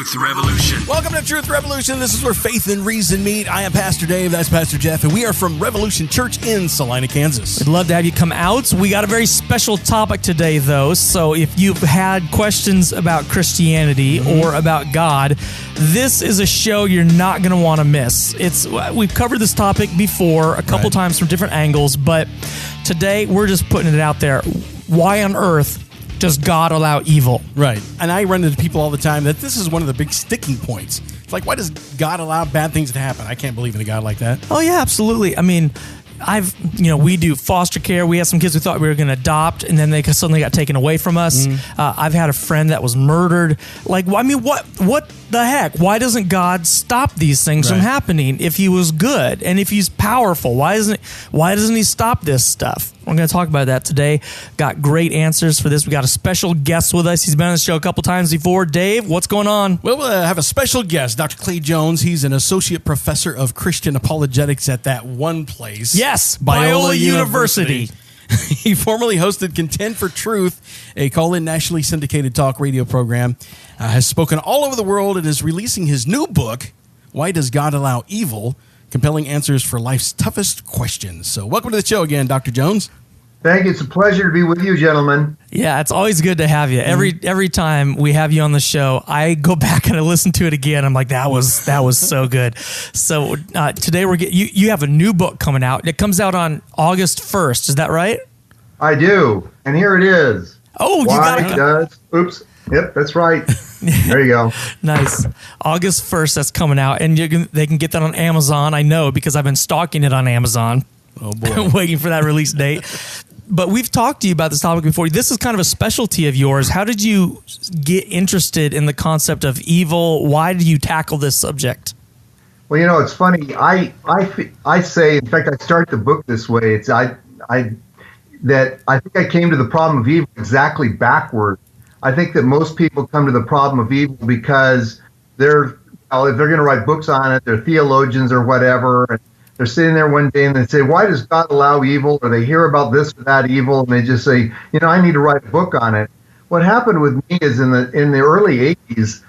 Truth Revolution. Welcome to Truth Revolution. This is where faith and reason meet. I am Pastor Dave. That's Pastor Jeff. And we are from Revolution Church in Salina, Kansas. We'd love to have you come out. We got a very special topic today, though. So if you've had questions about Christianity or about God, this is a show you're not going to want to miss. We've covered this topic before a couple times from different angles, but today we're just putting it out there. Why on earth does God allow evil? Right. And I run into people all the time that this is one of the big sticking points. It's like, why does God allow bad things to happen? I can't believe in a God like that. Oh, yeah, absolutely. I mean, we do foster care. We had some kids we thought we were going to adopt, and then they suddenly got taken away from us. I've had a friend that was murdered. Like, I mean, what the heck? Why doesn't God stop these things from happening if he was good and if he's powerful? Why doesn't he stop this stuff? We're going to talk about that today. Got great answers for this. We got a special guest with us. He's been on the show a couple times before. Dave, what's going on? Well, we'll have a special guest, Dr. Clay Jones. He's an associate professor of Christian apologetics at that one place. Yes, Biola University. He formerly hosted Contend for Truth, a call-in nationally syndicated talk radio program, has spoken all over the world, and is releasing his new book, Why Does God Allow Evil? Compelling answers for life's toughest questions. So welcome to the show again, Dr. Jones. Thank you. It's a pleasure to be with you, gentlemen. Yeah, it's always good to have you. Every time we have you on the show, I go back and I listen to it again. I'm like, that was so good. So today you have a new book coming out. It comes out on August 1st. Is that right? I do, and here it is. Oh, Oops. Yep, that's right. There you go. Nice. August 1st, that's coming out, and they can get that on Amazon. I know because I've been stalking it on Amazon. Oh boy, waiting for that release date. But we've talked to you about this topic before. This is kind of a specialty of yours. How did you get interested in the concept of evil? Why did you tackle this subject? Well, it's funny. I say, in fact, I start the book this way. I think I came to the problem of evil exactly backward. I think that most people come to the problem of evil because if they're going to write books on it, they're theologians or whatever, and they're sitting there one day and they say, why does God allow evil? Or they hear about this or that evil and they just say, I need to write a book on it. What happened with me is in the early 80s,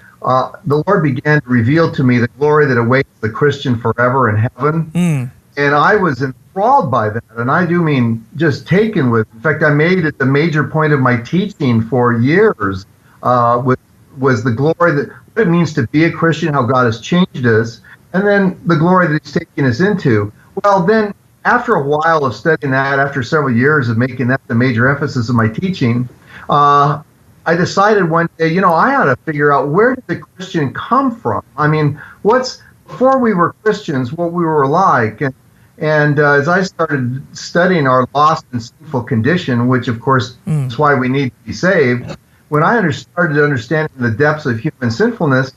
the Lord began to reveal to me the glory that awaits the Christian forever in heaven. And I was enthralled by that. And I do mean just taken with. In fact, I made it the major point of my teaching for years was the glory that what it means to be a Christian, how God has changed us, and then the glory that he's taking us into. Well, then after a while of studying that, after several years of making that the major emphasis of my teaching, I decided one day, I ought to figure out where did the Christian come from? I mean, before we were Christians, what we were like. And as I started studying our lost and sinful condition, which of course is why we need to be saved, when I started understanding the depths of human sinfulness,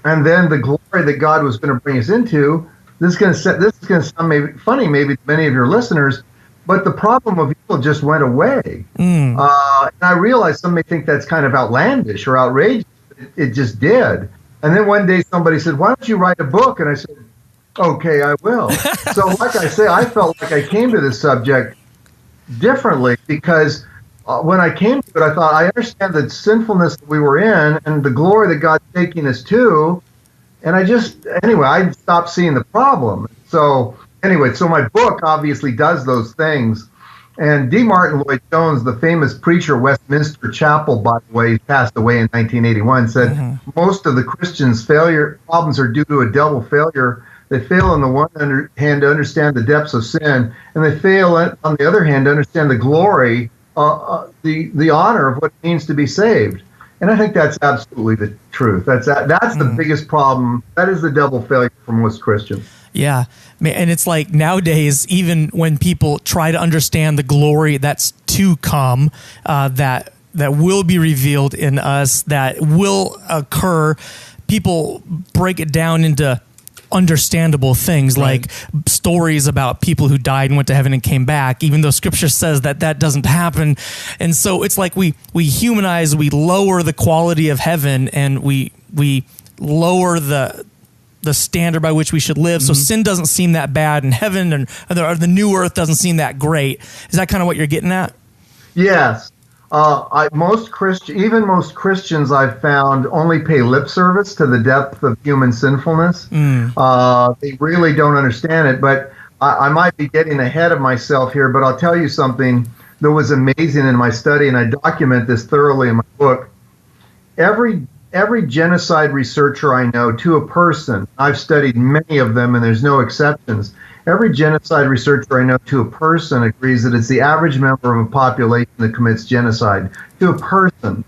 and then the glory that God was going to bring us into, this is going to sound maybe funny, maybe to many of your listeners, but the problem of evil just went away. And I realized some may think that's kind of outlandish or outrageous. It just did. And then one day somebody said, why don't you write a book? And I said, okay, I will. So like I say, I felt like I came to this subject differently because when I came to it, I thought, I understand the sinfulness that we were in and the glory that God's taking us to. And I stopped seeing the problem. So my book obviously does those things. And D. Martin Lloyd-Jones, the famous preacher of Westminster Chapel, by the way, passed away in 1981, said most of the Christians' problems are due to a double failure. They fail on the one hand to understand the depths of sin, and they fail on the other hand to understand the glory, the honor of what it means to be saved. And I think that's absolutely the truth. That's the biggest problem. That is the double failure for most Christians. Yeah. And it's like nowadays, even when people try to understand the glory that's to come, that will be revealed in us, that will occur, people break it down into understandable things like stories about people who died and went to heaven and came back, even though scripture says that doesn't happen. And so it's like we humanize, we lower the quality of heaven, and we lower the standard by which we should live. So sin doesn't seem that bad in heaven, or the new earth doesn't seem that great. Is that kind of what you're getting at? Yes. Most Christians I've found only pay lip service to the depth of human sinfulness. They really don't understand it. But I might be getting ahead of myself here. But I'll tell you something that was amazing in my study, and I document this thoroughly in my book. Every genocide researcher I know, to a person, I've studied many of them, and there's no exceptions. Every genocide researcher I know, to a person, agrees that it's the average member of a population that commits genocide. To a person.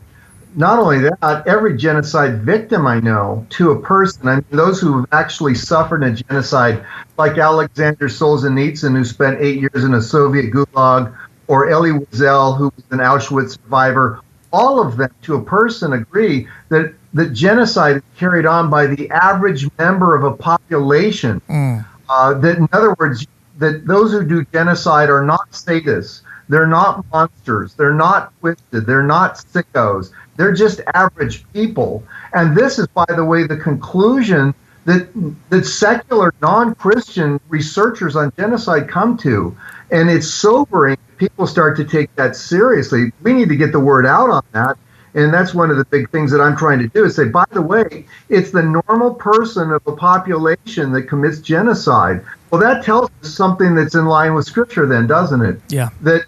Not only that, every genocide victim I know, to a person, I mean, those who have actually suffered a genocide, like Alexander Solzhenitsyn, who spent 8 years in a Soviet gulag, or Elie Wiesel, who was an Auschwitz survivor, all of them, to a person, agree that genocide is carried on by the average member of a population. That, in other words, that those who do genocide are not sadists. They're not monsters. They're not twisted. They're not sickos. They're just average people. And this is, by the way, the conclusion that secular, non-Christian researchers on genocide come to. And it's sobering. People start to take that seriously. We need to get the word out on that. And that's one of the big things that I'm trying to do, is say, by the way, it's the normal person of a population that commits genocide. Well, that tells us something that's in line with Scripture then, doesn't it? Yeah. That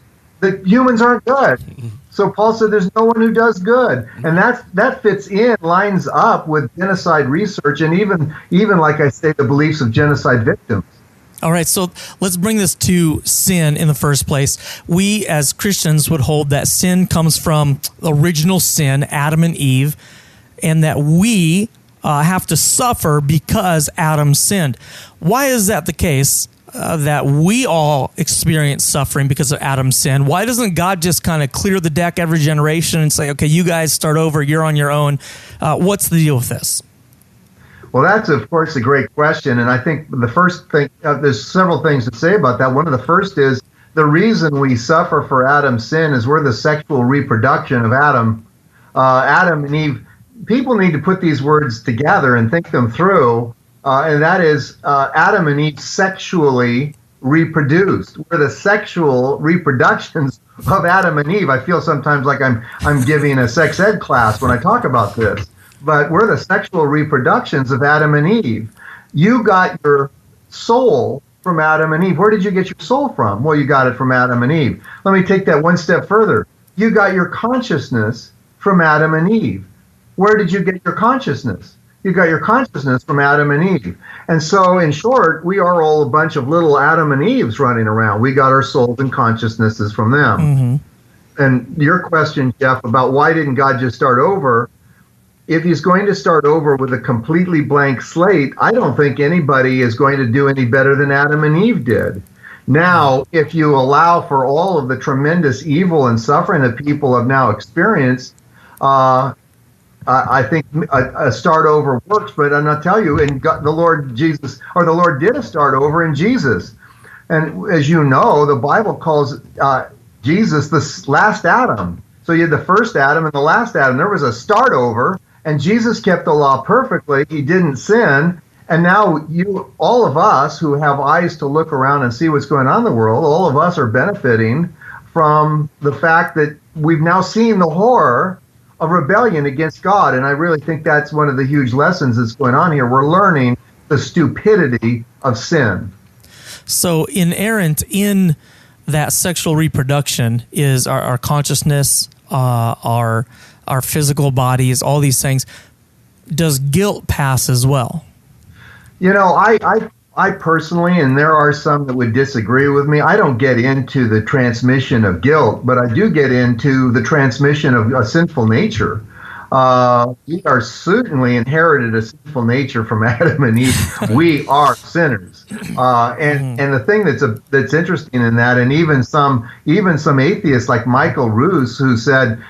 humans aren't good. So Paul said there's no one who does good. And that fits in, lines up with genocide research, and even like I say, the beliefs of genocide victims. All right, so let's bring this to sin in the first place. We as Christians would hold that sin comes from original sin, Adam and Eve, and that we have to suffer because Adam sinned. Why is that the case, that we all experience suffering because of Adam's sin? Why doesn't God just kind of clear the deck every generation and say, okay, you guys start over, you're on your own? What's the deal with this? Well, that's, of course, a great question. And I think the first thing, there's several things to say about that. One of the first is the reason we suffer for Adam's sin is we're the sexual reproduction of Adam. Adam and Eve, people need to put these words together and think them through. And that is Adam and Eve sexually reproduced. We're the sexual reproductions of Adam and Eve. I feel sometimes like I'm giving a sex ed class when I talk about this. But we're the sexual reproductions of Adam and Eve. You got your soul from Adam and Eve. Where did you get your soul from? Well, you got it from Adam and Eve. Let me take that one step further. You got your consciousness from Adam and Eve. Where did you get your consciousness? You got your consciousness from Adam and Eve. And so, in short, we are all a bunch of little Adam and Eves running around. We got our souls and consciousnesses from them. Mm-hmm. And your question, Jeff, about why didn't God just start over? If he's going to start over with a completely blank slate, I don't think anybody is going to do any better than Adam and Eve did. Now, if you allow for all of the tremendous evil and suffering that people have now experienced, I think a start over works. But I'm going to tell you, and the Lord Jesus, or the Lord did a start over in Jesus. And as you know, the Bible calls Jesus the last Adam. So you had the first Adam and the last Adam. There was a start over. And Jesus kept the law perfectly. He didn't sin. And now all of us who have eyes to look around and see what's going on in the world, all of us are benefiting from the fact that we've now seen the horror of rebellion against God. And I really think that's one of the huge lessons that's going on here. We're learning the stupidity of sin. So inerrant in that sexual reproduction is our consciousness, our physical bodies, all these things. Does guilt pass as well? You know, I personally, and there are some that would disagree with me, I don't get into the transmission of guilt, but I do get into the transmission of a sinful nature. We are certainly inherited a sinful nature from Adam and Eve. We are sinners, and the thing that's interesting in that, and even some atheists like Michael Ruse, who said,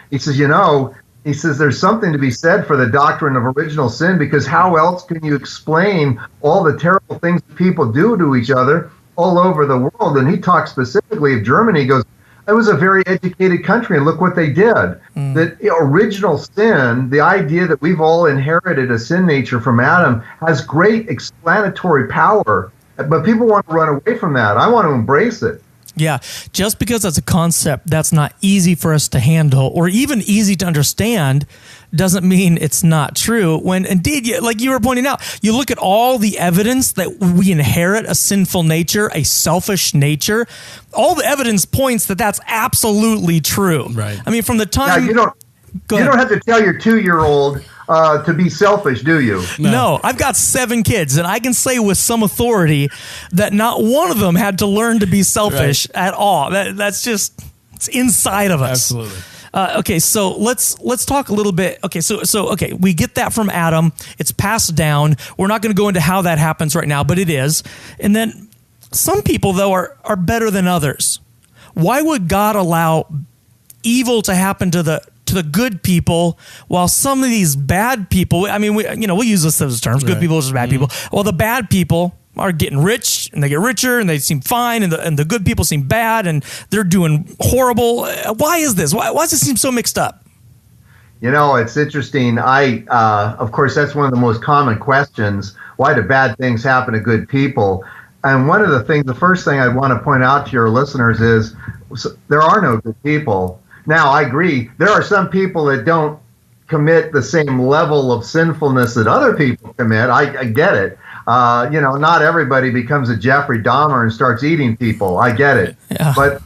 he says there's something to be said for the doctrine of original sin, because how else can you explain all the terrible things people do to each other all over the world? And he talks specifically of Germany. He goes, it was a very educated country, and look what they did. That original sin, the idea that we've all inherited a sin nature from Adam, has great explanatory power, but people want to run away from that. I want to embrace it. Yeah, just because that's a concept that's not easy for us to handle or even easy to understand doesn't mean it's not true. When indeed, like you were pointing out, you look at all the evidence that we inherit a sinful nature, a selfish nature. All the evidence points that that's absolutely true. Right. I mean, from the time... Now, you don't have to tell your 2-year-old to be selfish, do you? No, I've got 7 kids, and I can say with some authority that not one of them had to learn to be selfish at all. That's just, it's inside of us. Absolutely. Okay, so let's talk a little bit. Okay, so we get that from Adam. It's passed down. We're not going to go into how that happens right now, but it is. And then some people, though, are better than others. Why would God allow evil to happen to the good people, while some of these bad people, I mean, we'll use those terms, good people versus bad people. Well, the bad people are getting rich, and they get richer, and they seem fine, and the good people seem bad, and they're doing horrible. Why is this? Why does it seem so mixed up? It's interesting. Of course, that's one of the most common questions. Why do bad things happen to good people? And one of the first thing I want to point out to your listeners is there are no good people. Now, I agree. There are some people that don't commit the same level of sinfulness that other people commit. I get it. Not everybody becomes a Jeffrey Dahmer and starts eating people. I get it. Yeah.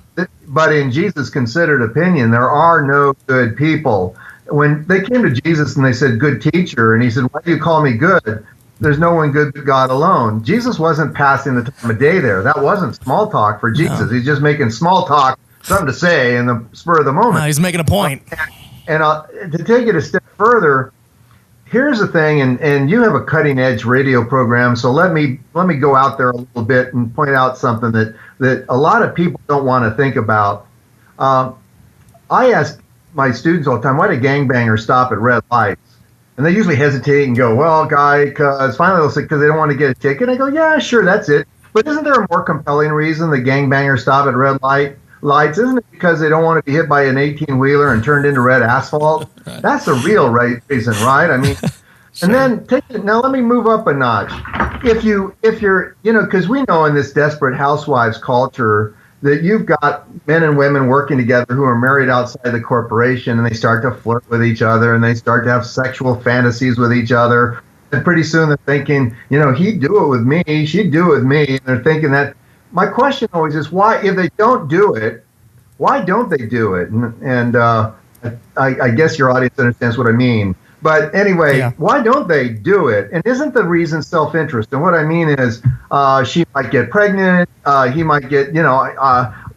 But in Jesus' considered opinion, there are no good people. When they came to Jesus and they said, "Good teacher," and he said, "Why do you call me good? There's no one good but God alone." Jesus wasn't passing the time of day there. That wasn't small talk for Jesus. No. He's just making small talk, something to say in the spur of the moment. He's making a point. And to take it a step further, here's the thing, and you have a cutting edge radio program, so let me go out there a little bit and point out something that a lot of people don't want to think about. I ask my students all the time, why do gangbangers stop at red lights? And they usually hesitate and go, "Well, guy," because finally they'll say, because they don't want to get a ticket. I go, "Yeah, sure, that's it. But isn't there a more compelling reason the gangbangers stop at red lights? Isn't it because they don't want to be hit by an 18-wheeler and turned into red asphalt?" That's the real reason, right? I mean, sure. And then now let me move up a notch. If you're, because we know in this desperate housewives culture that you've got men and women working together who are married outside the corporation, and they start to flirt with each other, and they start to have sexual fantasies with each other. And pretty soon they're thinking, he'd do it with me, she'd do it with me. And they're thinking that. My question always is, why, if they don't do it, why don't they do it? And I guess your audience understands what I mean. But anyway, Why don't they do it? And isn't the reason self-interest? And what I mean is, she might get pregnant. He might get,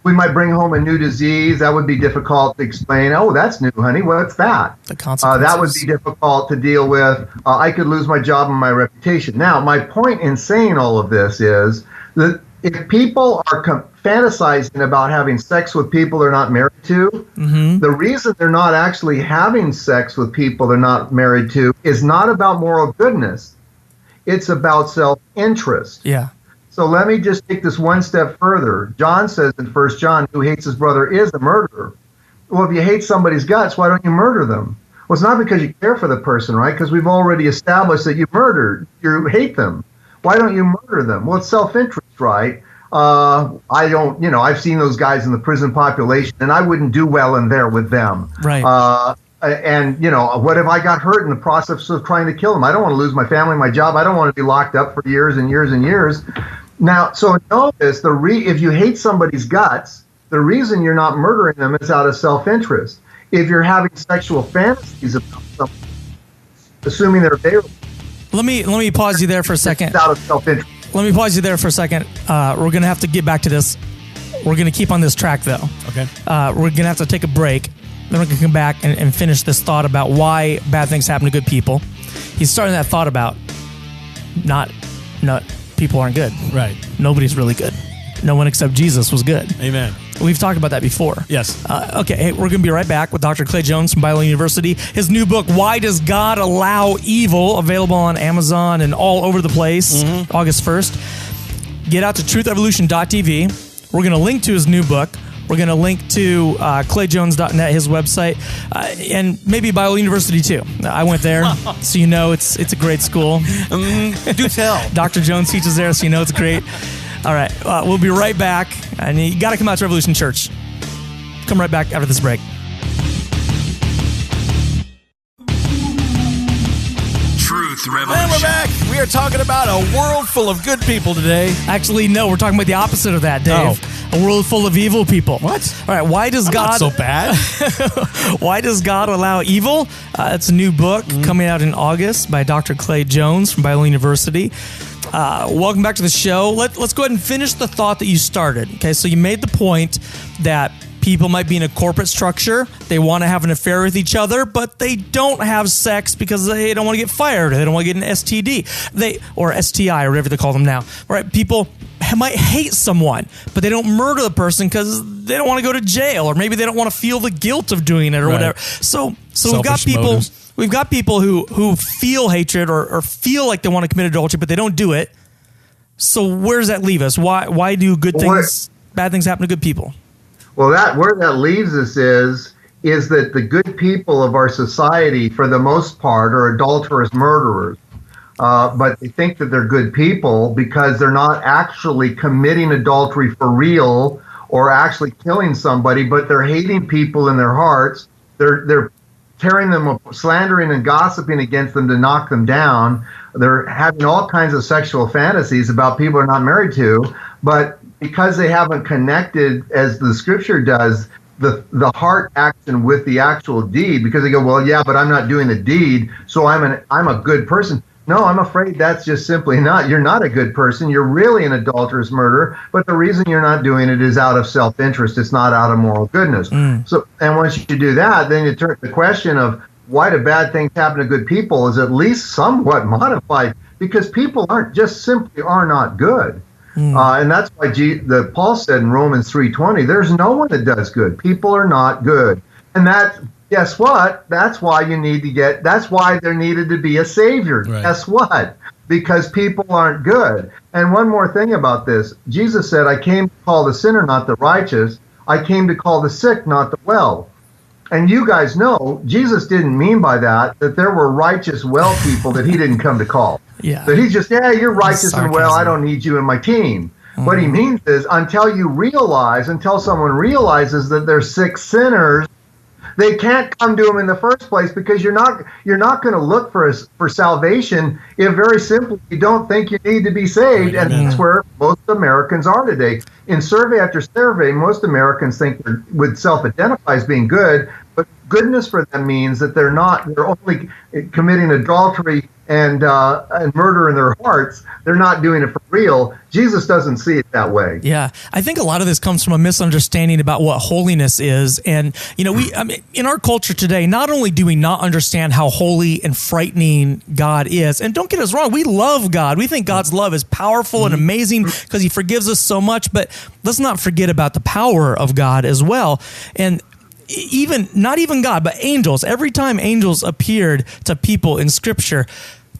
we might bring home a new disease. That would be difficult to explain. "Oh, that's new, honey. What's that?" The consequences. That would be difficult to deal with. I could lose my job and my reputation. Now, my point in saying all of this is that if people are fantasizing about having sex with people they're not married to, the reason they're not actually having sex with people they're not married to is not about moral goodness. It's about self-interest. Yeah. So let me just take this one step further. John says in 1 John, "Who hates his brother is a murderer." Well, if you hate somebody's guts, why don't you murder them? Well, it's not because you care for the person, right? Because we've already established that you hate them. Why don't you murder them? Well, it's self-interest, right? I don't, I've seen those guys in the prison population, and I wouldn't do well in there with them. Right. And, what if I got hurt in the process of trying to kill them? I don't want to lose my family, my job. I don't want to be locked up for years and years and years. Now, so notice, if you hate somebody's guts, the reason you're not murdering them is out of self-interest. If you're having sexual fantasies about something, assuming they're available. Let me pause you there for a second. It's out of self-interest. Let me pause you there for a second. We're going to have to get back to this. We're going to keep on this track, though. Okay. We're going to have to take a break. Then we're going to come back and finish this thought about why bad things happen to good people. He's starting that thought about not people aren't good. Right. Nobody's really good. No one except Jesus was good. Amen. We've talked about that before. Yes. Okay, hey, we're going to be right back with Dr. Clay Jones from Bible University. His new book, Why Does God Allow Evil? Available on Amazon and all over the place, August 1st. Get out to truthevolution.tv. We're going to link to his new book. We're going to link to clayjones.net, his website, and maybe Bible University too. I went there, so it's a great school. Do tell. Dr. Jones teaches there, so it's great. All right, we'll be right back. And you got to come out to Revolution Church. Come right back after this break. Truth Revolution. And we're back. We are talking about a world full of good people today. Actually, no, we're talking about the opposite of that, Dave. A world full of evil people. What? All right, why does God... Not so bad. Why does God allow evil? It's a new book coming out in August by Dr. Clay Jones from Biola University. Welcome back to the show. Let's go ahead and finish the thought that you started. Okay, so you made the point that people might be in a corporate structure. They want to have an affair with each other, but they don't have sex because they don't want to get fired. Or they don't want to get an STD. Or STI, or whatever they call them now. Right? People might hate someone, but they don't murder the person because they don't want to go to jail, or maybe they don't want to feel the guilt of doing it, or whatever. So we've got people. Motives. We've got people who feel hatred or feel like they want to commit adultery, but they don't do it. So where does that leave us? Why do bad things happen to good people? Well, where that leaves us is that the good people of our society, for the most part, are adulterous murderers. But they think that they're good people because they're not actually committing adultery for real or actually killing somebody, but they're hating people in their hearts. They're tearing them up, slandering and gossiping against them to knock them down. They're having all kinds of sexual fantasies about people they're not married to, but because they haven't connected, as the scripture does, the heart action with the actual deed, because they go, well, yeah, but I'm not doing the deed, so I'm a good person. No, I'm afraid that's just simply not. You're not a good person. You're really an adulterous murderer, but the reason you're not doing it is out of self-interest. It's not out of moral goodness. So, and once you do that, then you turn the question of why do bad things happen to good people is at least somewhat modified, because people are not good. And that's why Paul said in Romans 3:20, there's no one that does good. People are not good. And guess what? That's why that's why there needed to be a savior. Right. Guess what? Because people aren't good. And one more thing about this. Jesus said, I came to call the sinner, not the righteous. I came to call the sick, not the well. And you guys know, Jesus didn't mean by that there were righteous, well people that he didn't come to call. Yeah. That he's just, you're righteous and well, I don't need you in my team. What he means is until someone realizes that they're sick sinners, they can't come to him in the first place, because you're not going to look for salvation if, very simply, you don't think you need to be saved. And that's where most Americans are today. In survey after survey, most Americans would self-identify as being good, but goodness for them means that they're only committing adultery and murder in their hearts. They're not doing it for real. Jesus doesn't see it that way. Yeah, I think a lot of this comes from a misunderstanding about what holiness is. And, in our culture today, not only do we not understand how holy and frightening God is, and don't get us wrong, we love God. We think God's love is powerful and amazing because he forgives us so much, but let's not forget about the power of God as well. And not even God, but angels, every time angels appeared to people in Scripture,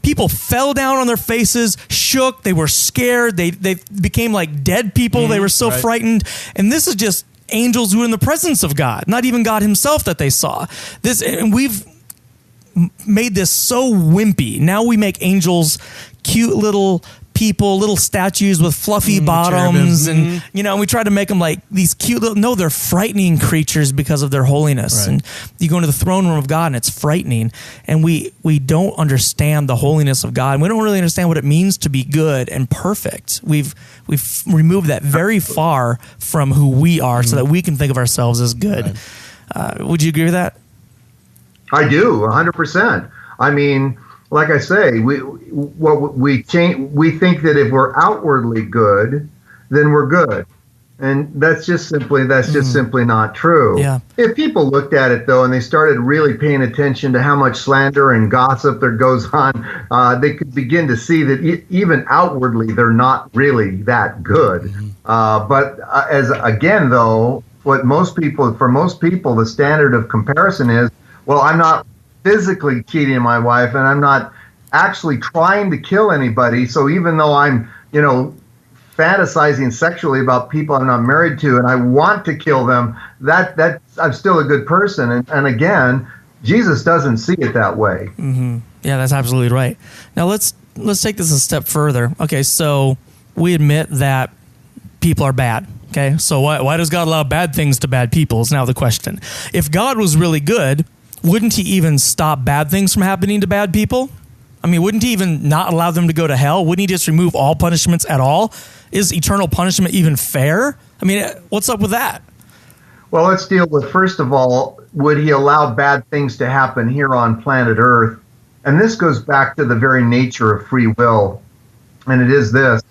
people fell down on their faces, shook, they were scared, they became like dead people, they were so frightened. And this is just angels who are in the presence of God, not even God himself that they saw. And we've made this so wimpy. Now we make angels cute little people, little statues with fluffy bottoms, and we try to make them like these cute little. No, they're frightening creatures because of their holiness. Right. And you go into the throne room of God, and it's frightening. And we don't understand the holiness of God. And we don't really understand what it means to be good and perfect. We've removed that very far from who we are, so that we can think of ourselves as good. Right. Would you agree with that? I do, 100%. I mean, like I say, we think that if we're outwardly good, then we're good, and that's just simply not true. Yeah. If people looked at it though, and they started really paying attention to how much slander and gossip there goes on, they could begin to see that even outwardly they're not really that good. But for most people, the standard of comparison is, well, I'm not physically cheating my wife, and I'm not actually trying to kill anybody. So even though I'm, fantasizing sexually about people I'm not married to, and I want to kill them, that I'm still a good person. And again, Jesus doesn't see it that way. Yeah, that's absolutely right. Now let's take this a step further. Okay, so we admit that people are bad. Okay, so why does God allow bad things to bad people is now the question. If God was really good, wouldn't he even stop bad things from happening to bad people? I mean, wouldn't he even not allow them to go to hell? Wouldn't he just remove all punishments at all? Is eternal punishment even fair? I mean, what's up with that? Well, let's deal with, first of all, would he allow bad things to happen here on planet Earth? And this goes back to the very nature of free will. And it is this.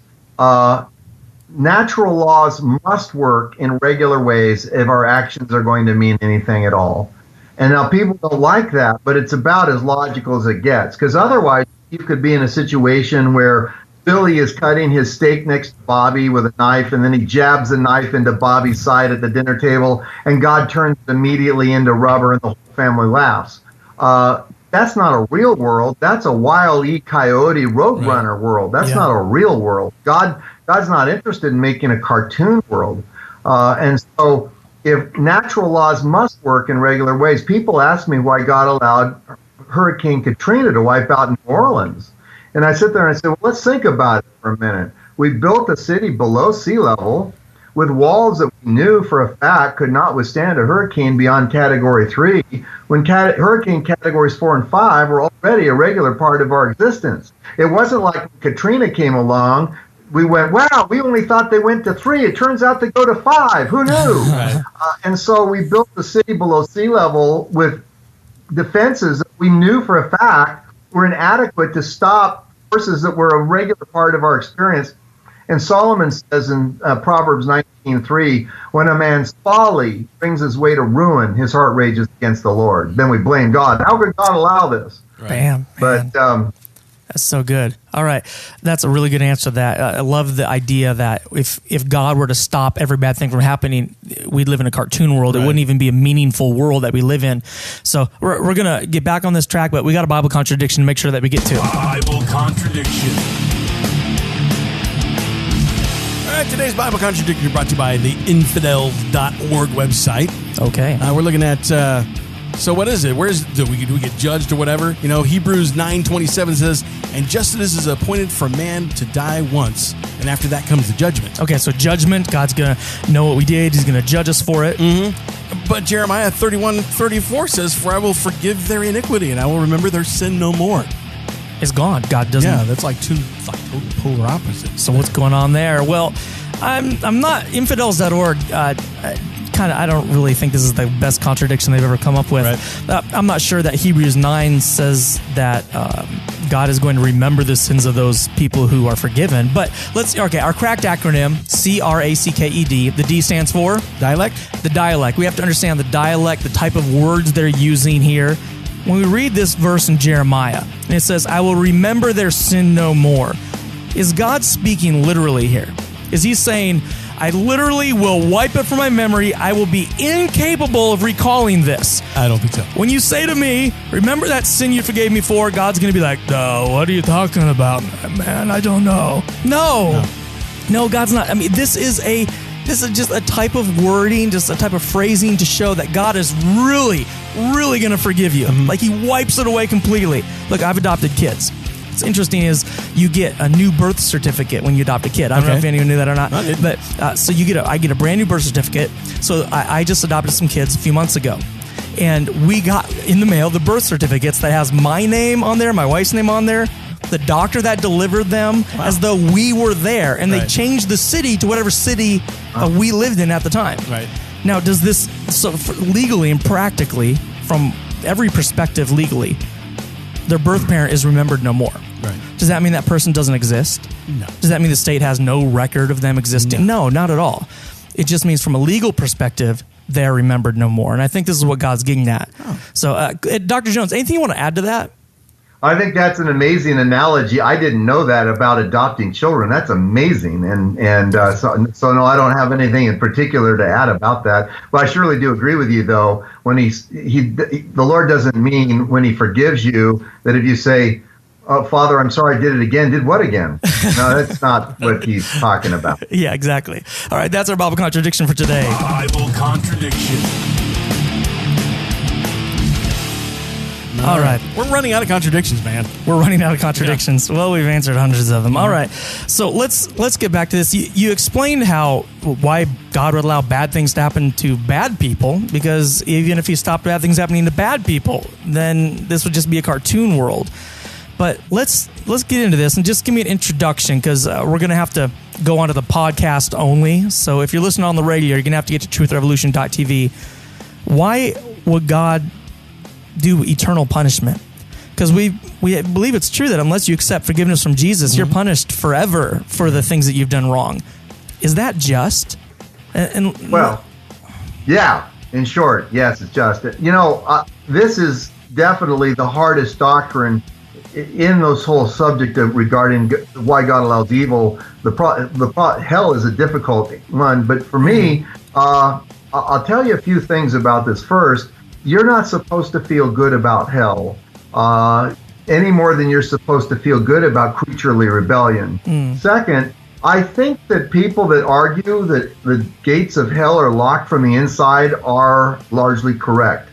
Natural laws must work in regular ways if our actions are going to mean anything at all. And now people don't like that, but it's about as logical as it gets. Because otherwise, you could be in a situation where Billy is cutting his steak next to Bobby with a knife, and then he jabs the knife into Bobby's side at the dinner table, and God turns it immediately into rubber, and the whole family laughs. That's not a real world. That's a Wile E. Coyote Roadrunner world. That's not a real world. God's not interested in making a cartoon world. And so if natural laws must work in regular ways, people ask me why God allowed Hurricane Katrina to wipe out New Orleans. And I sit there and I say, well, let's think about it for a minute. We built a city below sea level with walls that we knew for a fact could not withstand a hurricane beyond Category 3, when hurricane Categories 4 and 5 were already a regular part of our existence. It wasn't like when Katrina came along, we went, wow, we only thought they went to 3. It turns out they go to 5. Who knew? Right. And so we built the city below sea level with defenses that we knew for a fact were inadequate to stop forces that were a regular part of our experience. And Solomon says in Proverbs 19:3, when a man's folly brings his way to ruin, his heart rages against the Lord. Then we blame God. How could God allow this? Right. Bam. But that's so good. All right. That's a really good answer to that. I love the idea that if God were to stop every bad thing from happening, we'd live in a cartoon world. Right. It wouldn't even be a meaningful world that we live in. So we're going to get back on this track, but we got a Bible contradiction to make sure that we get to. Bible contradiction. All right, today's Bible contradiction is brought to you by the infidels.org website. Okay. We're looking at... So what is it? Do we get judged or whatever? You know, Hebrews 9:27 says, and justice is appointed for man to die once, and after that comes the judgment. Okay, so judgment, God's going to know what we did. He's going to judge us for it. Mm-hmm. But Jeremiah 31:34 says, for I will forgive their iniquity, and I will remember their sin no more. It's gone. God doesn't. Yeah, that's like two total polar opposites. So what's going on there? Well, I'm not infidels.org. I don't really think this is the best contradiction they've ever come up with. Right. I'm not sure that Hebrews 9 says that God is going to remember the sins of those people who are forgiven. But our cracked acronym, CRACKED, the D stands for? Dialect? The dialect. We have to understand the dialect, the type of words they're using here. When we read this verse in Jeremiah, and it says, I will remember their sin no more. Is God speaking literally here? Is he saying, I literally will wipe it from my memory. I will be incapable of recalling this? I don't think so. When you say to me, remember that sin you forgave me for, God's going to be like, no, what are you talking about, man? I don't know. No, God's not. I mean, this is just a type of wording, just a type of phrasing to show that God is really, really going to forgive you. Mm-hmm. Like he wipes it away completely. Look, I've adopted kids. What's interesting is you get a new birth certificate when you adopt a kid. I don't know if anyone knew that or not. But so I get a brand new birth certificate. So I just adopted some kids a few months ago. And we got in the mail the birth certificates that has my name on there, my wife's name on there, the doctor that delivered them, as though we were there. And they changed the city to whatever city we lived in at the time. Right. Now, does this, legally and practically, from every perspective legally, their birth parent is remembered no more? Right. Does that mean that person doesn't exist? No. Does that mean the state has no record of them existing? No, not at all. It just means from a legal perspective, they're remembered no more. And I think this is what God's getting at. Oh. So, Dr. Jones, anything you want to add to that? I think that's an amazing analogy. I didn't know that about adopting children. That's amazing. So no, I don't have anything in particular to add about that. But I surely do agree with you, though, when the Lord doesn't mean when he forgives you that if you say, oh, Father, I'm sorry, I did it again. Did what again? No, that's not what he's talking about. Yeah, exactly. All right, that's our Bible contradiction for today. Bible contradiction. All right. We're running out of contradictions, man. We're running out of contradictions. Yeah. Well, we've answered hundreds of them. All right. So let's get back to this. You explained why God would allow bad things to happen to bad people, because even if he stopped bad things happening to bad people, then this would just be a cartoon world. But let's get into this and just give me an introduction, because we're going to have to go onto the podcast only. So if you're listening on the radio, you're going to have to get to truthrevolution.tv. Why would God do eternal punishment? Because we believe it's true that unless you accept forgiveness from Jesus, you're punished forever for the things that you've done wrong. Is that just? Well, yeah. In short, yes, it's just. This is definitely the hardest doctrine in this whole subject of regarding why God allows evil. Hell is a difficult one, but for me, I'll tell you a few things about this. First, you're not supposed to feel good about hell any more than you're supposed to feel good about creaturely rebellion. Second, I think that people that argue that the gates of hell are locked from the inside are largely correct.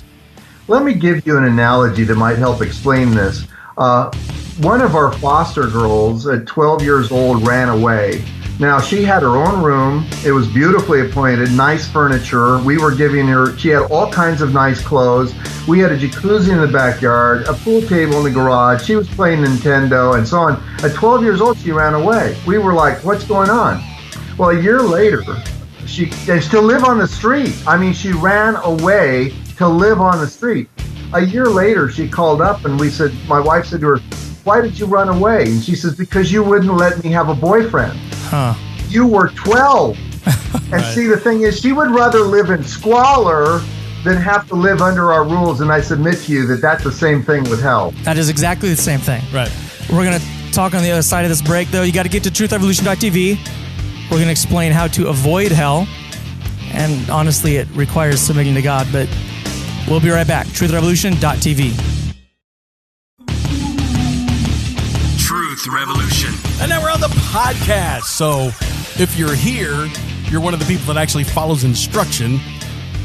Let me give you an analogy that might help explain this. One of our foster girls at 12 years old ran away. Now, she had her own room. It was beautifully appointed, nice furniture. We were giving her, she had all kinds of nice clothes. We had a jacuzzi in the backyard, a pool table in the garage. She was playing Nintendo and so on. At 12 years old, she ran away. We were like, what's going on? Well, a year later, she to live on the street. I mean, she ran away to live on the street. A year later, she called up and my wife said to her, why did you run away? And she says, because you wouldn't let me have a boyfriend. You were 12. And Right. See, the thing is, she would rather live in squalor than have to live under our rules. And I submit to you that that's the same thing with hell. That is exactly the same thing. Right. We're going to talk on the other side of this break, though. You got to get to truthrevolution.tv. We're going to explain how to avoid hell. And honestly, it requires submitting to God, but we'll be right back. truthrevolution.tv. Truth Revolution. And now we're on the podcast. So if you're here, you're one of the people that actually follows instruction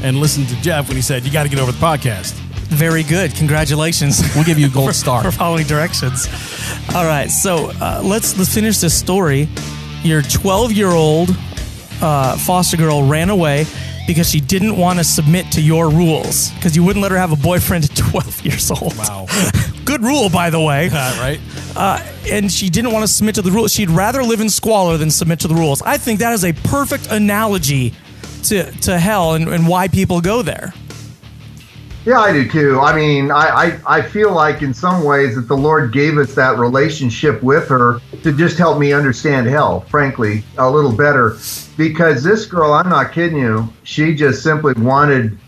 and listened to Jeff when he said, you got to get over the podcast. Very good. Congratulations. We'll give you a gold star. For following directions. All right. So let's finish this story. Your 12-year-old foster girl ran away because she didn't want to submit to your rules, because you wouldn't let her have a boyfriend at 12 years old. Wow. Good rule, by the way. Right. And she didn't want to submit to the rules. She'd rather live in squalor than submit to the rules. I think that is a perfect analogy to hell and why people go there. Yeah, I do too. I mean, I feel like in some ways that the Lord gave us that relationship with her to just help me understand hell, frankly, a little better. Because this girl, I'm not kidding you, she just simply wanted,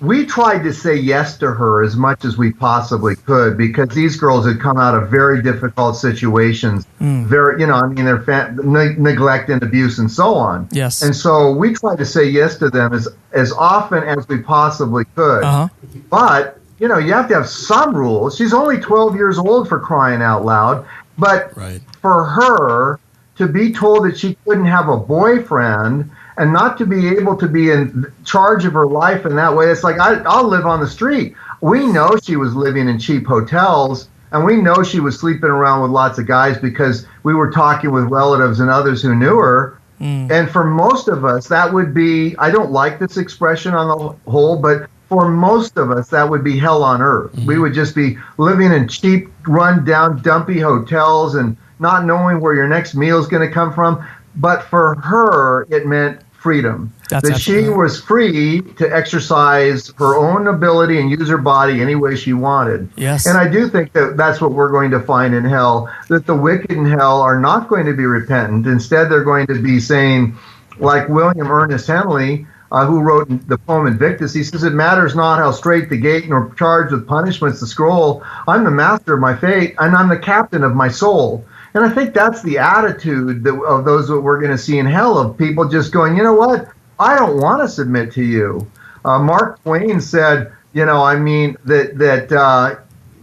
we tried to say yes to her as much as we possibly could, because these girls had come out of very difficult situations, their neglect and abuse and so on. Yes. And so we tried to say yes to them as often as we possibly could. Uh-huh. But, you have to have some rules. She's only 12 years old, for crying out loud. But Right. for her to be told that she couldn't have a boyfriend and not to be able to be in charge of her life in that way, it's like, I'll live on the street. We know she was living in cheap hotels, and we know she was sleeping around with lots of guys because we were talking with relatives and others who knew her. And for most of us, that would be, I don't like this expression on the whole, but for most of us, that would be hell on earth. We would just be living in cheap, run-down, dumpy hotels and not knowing where your next meal is going to come from. But for her, it meant freedom. That she was free to exercise her own ability and use her body any way she wanted. Yes. And I do think that that's what we're going to find in hell, that the wicked in hell are not going to be repentant. Instead, they're going to be saying, like William Ernest Henley, who wrote the poem Invictus, he says, it matters not how straight the gate nor charged with punishments the scroll. I'm the master of my fate, and I'm the captain of my soul. And I think that's the attitude of those that we're going to see in hell, of people just going, you know what? I don't want to submit to you. Mark Twain said,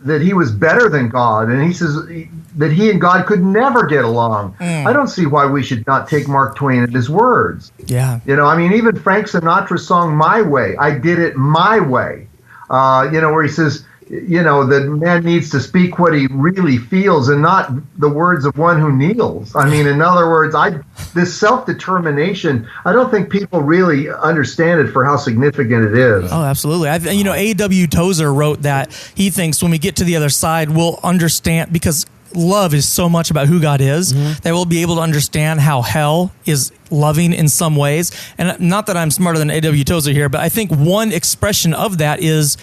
that he was better than God. And he says that he and God could never get along. I don't see why we should not take Mark Twain at his words. Yeah. Even Frank Sinatra's song, My Way, I did it my way. Where he says, that man needs to speak what he really feels and not the words of one who kneels. I mean, in other words, this self-determination, I don't think people really understand it for how significant it is. Oh, absolutely. A.W. Tozer wrote that he thinks when we get to the other side, we'll understand, because love is so much about who God is, that we'll be able to understand how hell is loving in some ways. And not that I'm smarter than A.W. Tozer here, but I think one expression of that is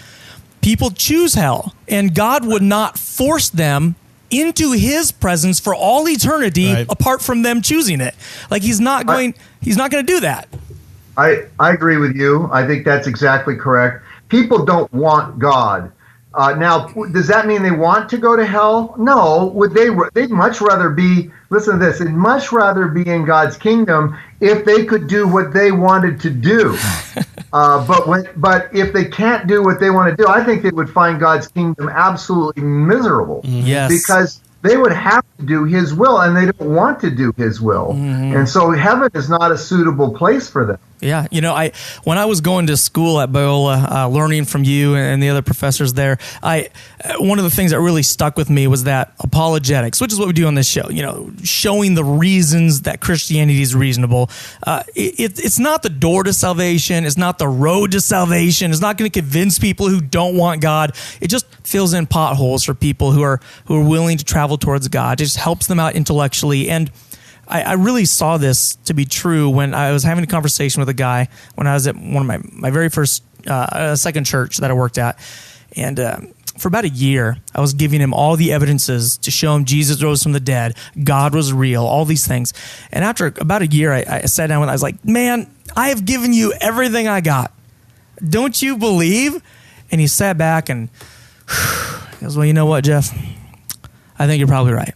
people choose hell, and God would not force them into his presence for all eternity apart from them choosing it. Like he's not going to do that. I agree with you. I think that's exactly correct. People don't want God. Now, does that mean they want to go to hell? No. They'd much rather be, listen to this, they'd much rather be in God's kingdom if they could do what they wanted to do. But if they can't do what they want to do, I think they would find God's kingdom absolutely miserable. Yes. Because they would have to do his will, and they don't want to do his will. And so heaven is not a suitable place for them. Yeah, when I was going to school at Biola, learning from you and the other professors there, one of the things that really stuck with me was that apologetics, which is what we do on this show. Showing the reasons that Christianity is reasonable. It's not the door to salvation. It's not the road to salvation. It's not going to convince people who don't want God. It just fills in potholes for people who are willing to travel towards God. It just helps them out intellectually. And I really saw this to be true when I was having a conversation with a guy when I was at one of my very first second church that I worked at. And for about a year, I was giving him all the evidences to show him Jesus rose from the dead, God was real, all these things. And after about a year, I sat down and I was like, man, I have given you everything I got. Don't you believe? And he sat back and he goes, well, you know what, Jeff? I think you're probably right.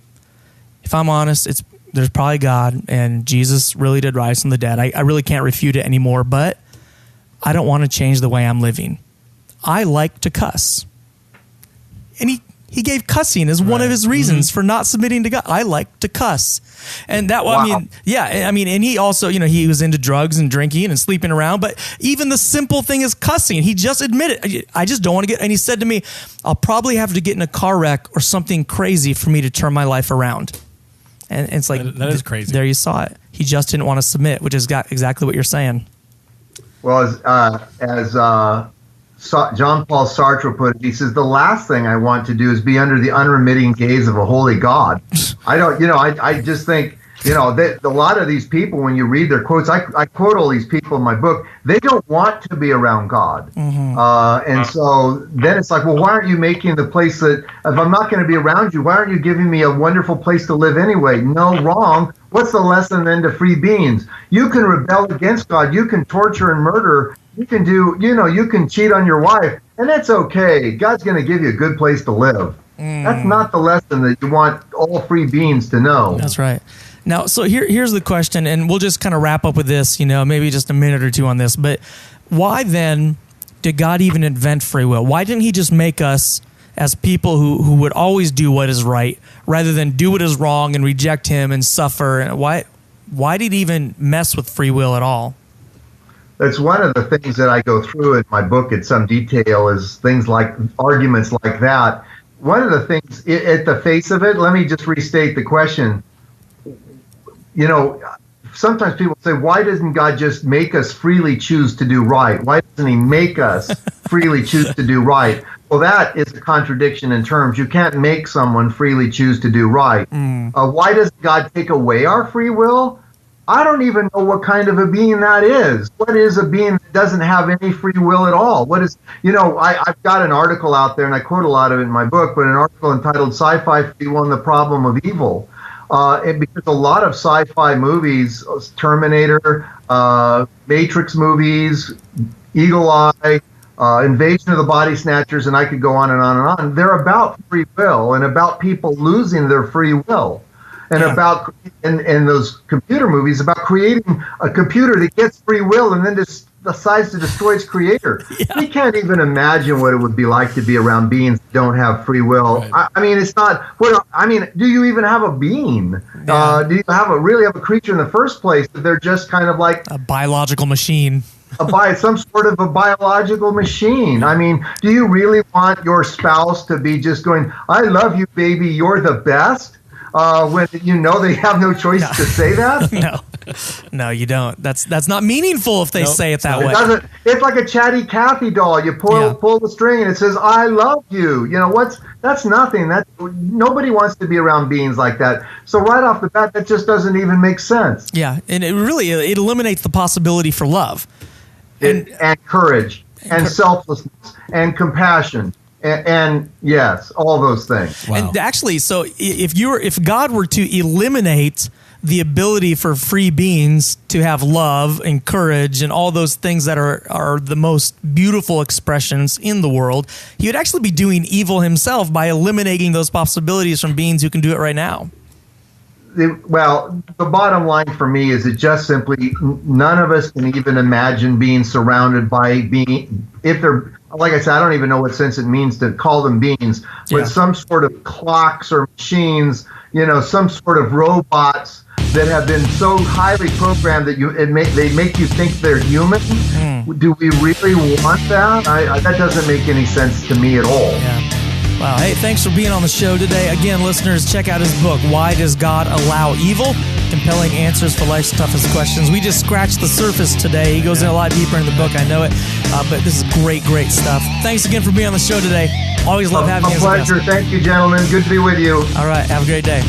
If I'm honest, there's probably God, and Jesus really did rise from the dead. I really can't refute it anymore, but I don't want to change the way I'm living. I like to cuss. And he gave cussing as one of his reasons for not submitting to God. I like to cuss. And that, wow. And he also, he was into drugs and drinking and sleeping around, but even the simple thing is cussing. He just admitted, I just don't want to get, and he said to me, I'll probably have to get in a car wreck or something crazy for me to turn my life around. And it's like, that is crazy. There you saw it. He just didn't want to submit, which is exactly what you're saying. Well, as John Paul Sartre put it, he says, the last thing I want to do is be under the unremitting gaze of a holy God. I just think, that a lot of these people, when you read their quotes, I quote all these people in my book, they don't want to be around God. And so then it's like, well, why aren't you making the place that, if I'm not going to be around you, why aren't you giving me a wonderful place to live anyway? No, wrong. What's the lesson then to free beings? You can rebel against God. You can torture and murder. You can you can cheat on your wife, and that's okay. God's going to give you a good place to live. That's not the lesson that you want all free beings to know. That's right. Now, so here's the question, and we'll just kind of wrap up with this, maybe just a minute or two on this. But why then did God even invent free will? Why didn't he just make us as people who would always do what is right rather than do what is wrong and reject him and suffer? And why did he even mess with free will at all? That's one of the things that I go through in my book in some detail, is things like arguments like that. One of the things at the face of it, let me just restate the question. Sometimes people say, why doesn't God just make us freely choose to do right? Why doesn't he make us freely choose to do right? Well, that is a contradiction in terms. You can't make someone freely choose to do right. Why does God take away our free will? I don't even know what kind of a being that is. What is a being that doesn't have any free will at all? What is, I've got an article out there, and I quote a lot of it in my book, but an article entitled Sci-Fi Free Will and the Problem of Evil. Because a lot of sci-fi movies, Terminator, Matrix movies, Eagle Eye, Invasion of the Body Snatchers, and I could go on and on and on. They're about free will and about people losing their free will. And about in those computer movies, about creating a computer that gets free will and then just decides to destroy its creator. We can't even imagine what it would be like to be around beings that don't have free will. Right. It's not. Do you even have a being? Do you really have a creature in the first place? They're just kind of like a biological machine. some sort of a biological machine. I mean, do you really want your spouse to be just going, "I love you, baby, you're the best," when you know they have no choice to say that? No, you don't. That's not meaningful if they say it that way. It's like a chatty Cathy doll. You pull the string and it says, "I love you." You know, that's nothing. Nobody wants to be around beings like that. So right off the bat, that just doesn't even make sense. Yeah, and it eliminates the possibility for love. And courage and selflessness and compassion. And yes, all those things. Wow. And actually, so if God were to eliminate the ability for free beings to have love and courage and all those things that are the most beautiful expressions in the world, he would actually be doing evil himself by eliminating those possibilities from beings who can do it right now. Well, the bottom line for me is it just simply, none of us can even imagine being surrounded by if they're, like I said, I don't even know what sense it means to call them beings, but some sort of clocks or machines, some sort of robots that have been so highly programmed that they make you think they're human. Do we really want that? That doesn't make any sense to me at all. Yeah. Wow. Hey, thanks for being on the show today. Again, listeners, check out his book, Why Does God Allow Evil? Compelling Answers for Life's Toughest Questions. We just scratched the surface today. He goes in a lot deeper in the book, I know it. But this is great stuff. Thanks again for being on the show today. Always love having you as a guest. A pleasure. Thank you, gentlemen. Good to be with you. All right. Have a great day.